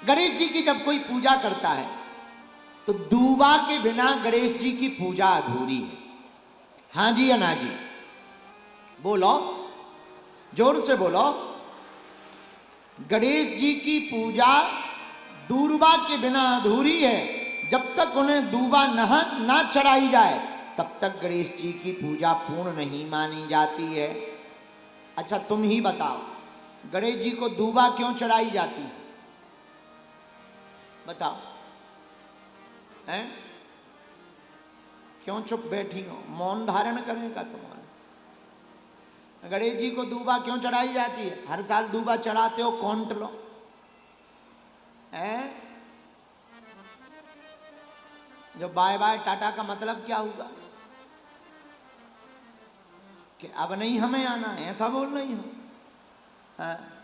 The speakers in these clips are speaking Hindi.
गणेश जी की जब कोई पूजा करता है तो दूबा के बिना गणेश जी की पूजा अधूरी है। हाँ जी या ना जी? बोलो, जोर से बोलो। गणेश जी की पूजा दूबा के बिना अधूरी है। जब तक उन्हें दूबा ना चढ़ाई जाए तब तक गणेश जी की पूजा पूर्ण नहीं मानी जाती है। अच्छा तुम ही बताओ, गणेश जी को दूबा क्यों चढ़ाई जाती है? बताओ हैं? क्यों चुप बैठी हो? मौन धारण करेगा तुम्हारा। गणेश जी को दूबा क्यों चढ़ाई जाती है? हर साल दूबा चढ़ाते हो, कौंट लो हैं? जो बाय बाय टाटा का मतलब क्या हुआ कि अब नहीं हमें आना है, ऐसा बोल रही हो?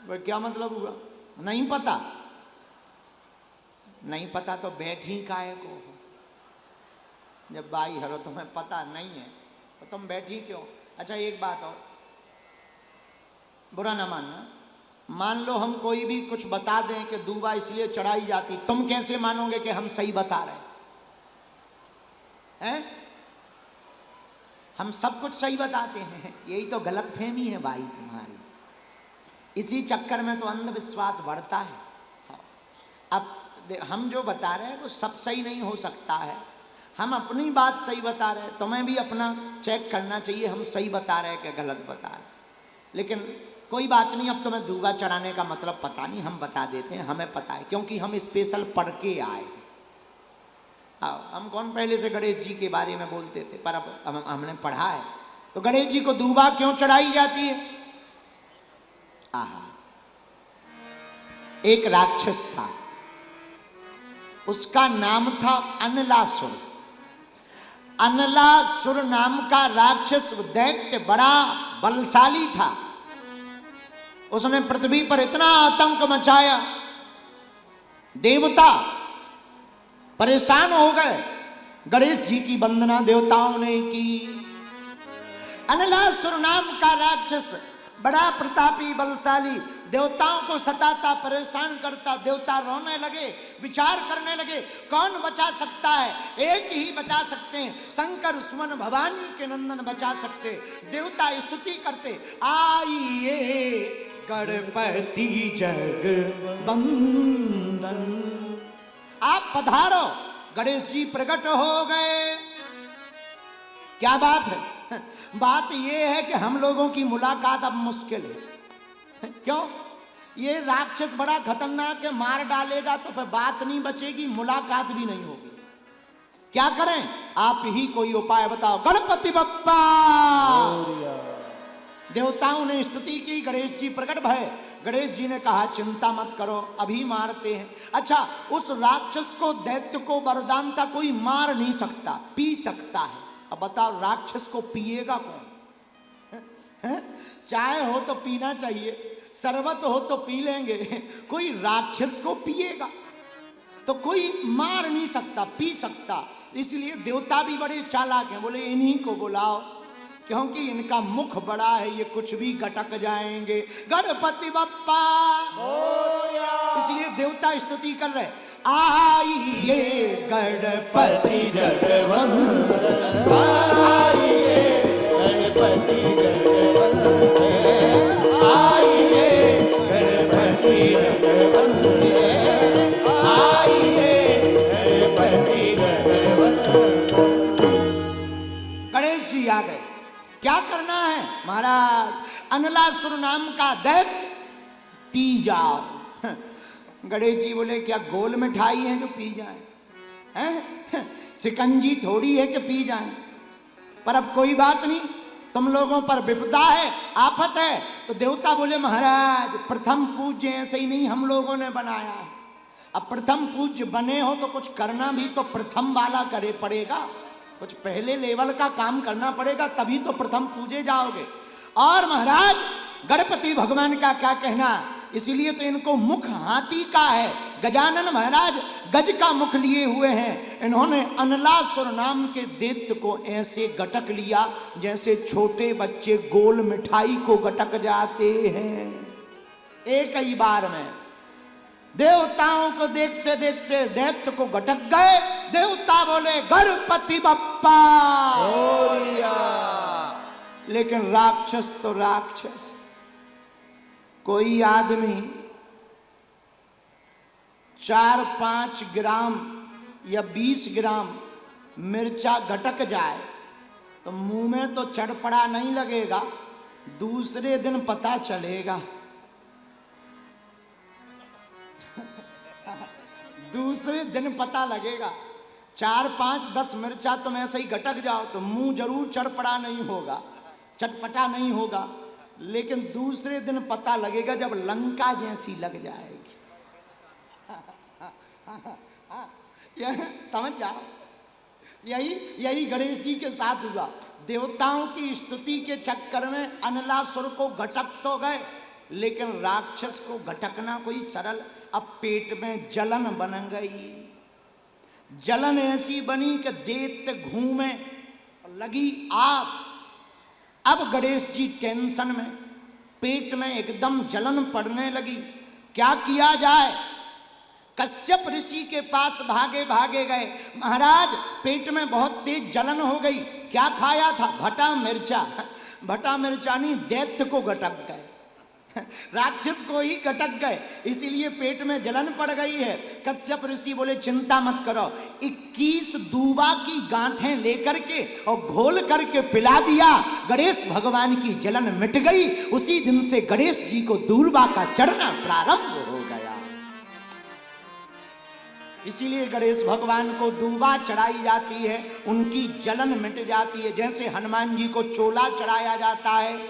वो क्या मतलब हुआ? नहीं पता? नहीं पता तो बैठी काहे को हो? जब भाई हरो तुम्हें पता नहीं है तो तुम बैठी क्यों? अच्छा एक बात और, बुरा ना मानना, मान लो हम कोई भी कुछ बता दें कि दूबा इसलिए चढ़ाई जाती, तुम कैसे मानोगे कि हम सही बता रहे हैं? हम सब कुछ सही बताते हैं, यही तो गलतफहमी है भाई तुम्हारी। इसी चक्कर में तो अंधविश्वास बढ़ता है। अब हम जो बता रहे हैं वो सब सही नहीं हो सकता है। हम अपनी बात सही बता रहे हैं, तुम्हें भी अपना चेक करना चाहिए हम सही बता रहे हैं कि गलत बता रहे हैं। लेकिन कोई बात नहीं, अब तुम्हें दूबा चढ़ाने का मतलब पता नहीं, हम बता देते हैं, हमें पता है क्योंकि हम स्पेशल पढ़ के आए हैं। हम कौन पहले से गणेश जी के बारे में बोलते थे, पर अब हमने पढ़ा है। तो गणेश जी को दूबा क्यों चढ़ाई जाती है? आहा, एक राक्षस था, उसका नाम था अनलासुर। अनलासुर नाम का राक्षस दैत्य बड़ा बलशाली था। उसने पृथ्वी पर इतना आतंक मचाया, देवता परेशान हो गए। गणेश जी की वंदना देवताओं ने की। अनलासुर नाम का राक्षस बड़ा प्रतापी बलशाली, देवताओं को सताता, परेशान करता। देवता रोने लगे, विचार करने लगे कौन बचा सकता है? एक ही बचा सकते हैं, शंकर सुमन भवानी के नंदन बचा सकते। देवता स्तुति करते, आइए गणपति जगवंदन, आप पधारो। गणेश जी प्रकट हो गए। क्या बात है? बात यह है कि हम लोगों की मुलाकात अब मुश्किल है। क्यों? ये राक्षस बड़ा खतरनाक है, मार डालेगा तो फिर बात नहीं बचेगी, मुलाकात भी नहीं होगी। क्या करें? आप ही कोई उपाय बताओ। गणपति बप्पा! देवताओं ने स्तुति की, गणेश जी प्रकट भय। गणेश जी ने कहा चिंता मत करो, अभी मारते हैं। अच्छा, उस राक्षस को, दैत्य को वरदान था कोई मार नहीं सकता, पी सकता है। अब बताओ राक्षस को पिएगा कौन? चाय हो तो पीना चाहिए, शरबत हो तो पी लेंगे, कोई राक्षस को पिएगा तो कोई मार नहीं सकता, पी सकता। इसलिए देवता भी बड़े चालाक हैं, बोले इन्हीं को बुलाओ, क्योंकि इनका मुख बड़ा है, ये कुछ भी गटक जाएंगे। गणपति बप्पा! इसलिए देवता स्तुति कर रहे, आइए गणपति जगवंदन, आइए गणपति जगवंदन, आइए गणपति जगवंदन, आइए गणपति जगवंदन। गणेश जी आ गए। क्या करना है महाराज? अनलासुर नाम का दैत्य पी जाओ। गणेश जी बोले क्या गोल मिठाई है जो पी जाए? हैं? सिकंजी थोड़ी है कि पी जाए। पर अब कोई बात नहीं, तुम लोगों पर विपदा है, आफत है। तो देवता बोले महाराज प्रथम पूज्य ऐसे ही नहीं हम लोगों ने बनाया है। अब प्रथम पूज्य बने हो तो कुछ करना भी तो प्रथम वाला करे पड़ेगा, कुछ पहले लेवल का काम करना पड़ेगा, तभी तो प्रथम पूजे जाओगे। और महाराज गणपति भगवान का क्या कहना, इसीलिए तो इनको मुख हाथी का है। गजानन महाराज गज का मुख लिए हुए हैं। इन्होंने अनलासुर नाम के दैत्य को ऐसे गटक लिया जैसे छोटे बच्चे गोल मिठाई को गटक जाते हैं, एक ही बार में। देवताओं को देखते देखते दैत्य को गटक गए। देवता बोले गणपति बप्पा। लेकिन राक्षस तो राक्षस, कोई आदमी 4-5 ग्राम या 20 ग्राम मिर्चा गटक जाए तो मुंह में तो चढ़पड़ा नहीं लगेगा, दूसरे दिन पता चलेगा। दूसरे दिन पता लगेगा। 4-5-10 मिर्चा तुम ऐसे ही गटक जाओ तो मुंह जरूर चढ़पड़ा नहीं होगा, चटपटा नहीं होगा, लेकिन दूसरे दिन पता लगेगा जब लंका जैसी लग जाएगी। समझ जाओ, यही गणेश जी के साथ हुआ। देवताओं की स्तुति के चक्कर में अनलासुर को गटक तो गए, लेकिन राक्षस को गटकना कोई सरल। अब पेट में जलन बन गई। जलन ऐसी बनी कि दैत्य घूमे, लगी आग। अब गणेश जी टेंशन में, पेट में एकदम जलन पड़ने लगी। क्या किया जाए? कश्यप ऋषि के पास भागे भागे गए। महाराज, पेट में बहुत तेज जलन हो गई। क्या खाया था? भटा मिर्चा। भटा मिर्चा नहीं, दैत्य को गटक गए, राक्षस को ही गटक गए, इसीलिए पेट में जलन पड़ गई है। कश्यप ऋषि बोले चिंता मत करो, 21 दूबा की गांठें लेकर के और घोल करके पिला दिया, गणेश भगवान की जलन मिट गई। उसी दिन से गणेश जी को दूबा का चढ़ना प्रारंभ हो गया। इसीलिए गणेश भगवान को दूबा चढ़ाई जाती है, उनकी जलन मिट जाती है। जैसे हनुमान जी को चोला चढ़ाया जाता है,